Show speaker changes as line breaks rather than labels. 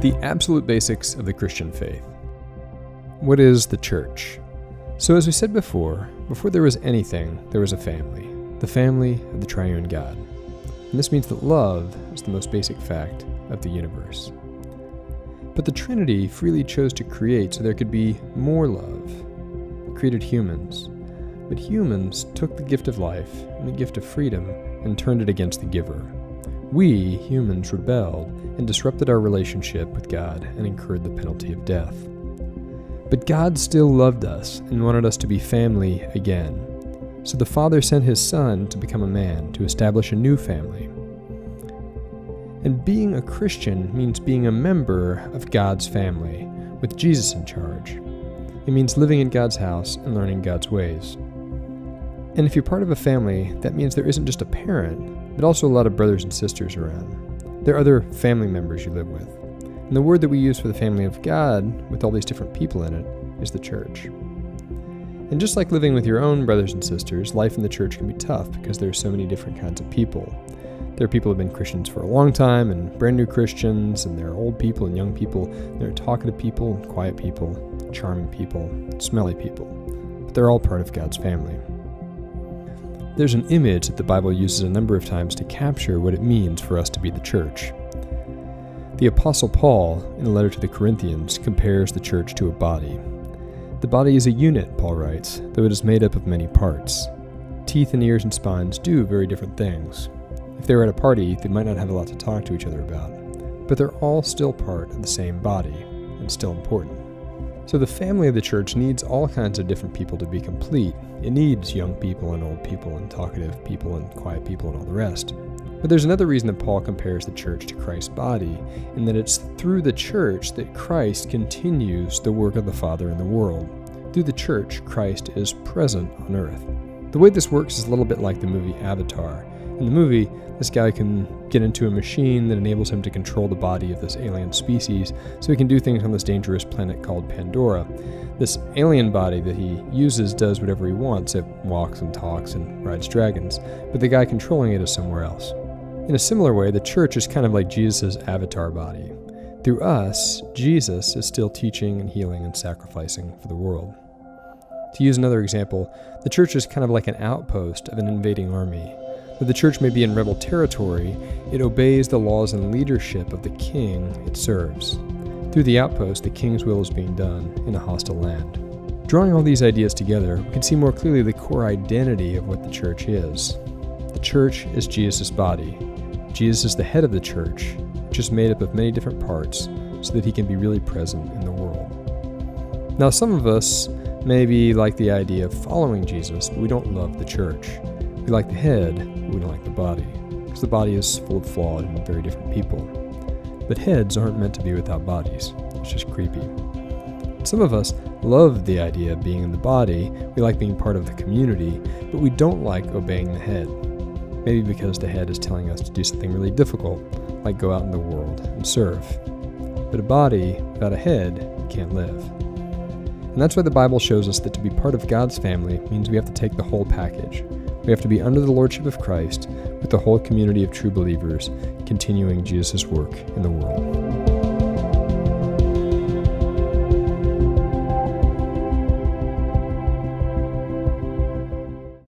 The absolute basics of the Christian faith. What is the church? So as we said before there was anything, there was a family. The family of the triune God. And this means that love is the most basic fact of the universe. But the Trinity freely chose to create so there could be more love. It created humans. But humans took the gift of life and the gift of freedom and turned it against the giver. We, humans, rebelled and disrupted our relationship with God and incurred the penalty of death. But God still loved us and wanted us to be family again. So the Father sent His Son to become a man to establish a new family. And being a Christian means being a member of God's family, with Jesus in charge. It means living in God's house and learning God's ways. And if you're part of a family, that means there isn't just a parent, but also a lot of brothers and sisters around. There are other family members you live with. And the word that we use for the family of God, with all these different people in it, is the church. And just like living with your own brothers and sisters, life in the church can be tough because there are so many different kinds of people. There are people who have been Christians for a long time, and brand new Christians, and there are old people and young people. There are talkative people, quiet people, charming people, smelly people. But they're all part of God's family. There's an image that the Bible uses a number of times to capture what it means for us to be the church. The Apostle Paul, in a letter to the Corinthians, compares the church to a body. The body is a unit, Paul writes, though it is made up of many parts. Teeth and ears and spines do very different things. If they were at a party, they might not have a lot to talk to each other about, but they're all still part of the same body, and still important. So the family of the church needs all kinds of different people to be complete. It needs young people and old people and talkative people and quiet people and all the rest. But there's another reason that Paul compares the church to Christ's body, in that it's through the church that Christ continues the work of the Father in the world. Through the church, Christ is present on earth. The way this works is a little bit like the movie Avatar. In the movie, this guy can get into a machine that enables him to control the body of this alien species, so he can do things on this dangerous planet called Pandora. This alien body that he uses does whatever he wants. It walks and talks and rides dragons, but the guy controlling it is somewhere else. In a similar way, the church is kind of like Jesus' avatar body. Through us, Jesus is still teaching and healing and sacrificing for the world. To use another example, the church is kind of like an outpost of an invading army. Though the church may be in rebel territory, it obeys the laws and leadership of the king it serves. Through the outpost, the king's will is being done in a hostile land. Drawing all these ideas together, we can see more clearly the core identity of what the church is. The church is Jesus' body. Jesus is the head of the church, which is made up of many different parts so that he can be really present in the world. Now, some of us maybe like the idea of following Jesus, but we don't love the church. We like the head, but we don't like the body, because the body is full of flawed and very different people. But heads aren't meant to be without bodies. It's just creepy. Some of us love the idea of being in the body. We like being part of the community, but we don't like obeying the head. Maybe because the head is telling us to do something really difficult, like go out in the world and serve. But a body without a head can't live. And that's why the Bible shows us that to be part of God's family means we have to take the whole package. We have to be under the lordship of Christ with the whole community of true believers continuing Jesus' work in the world.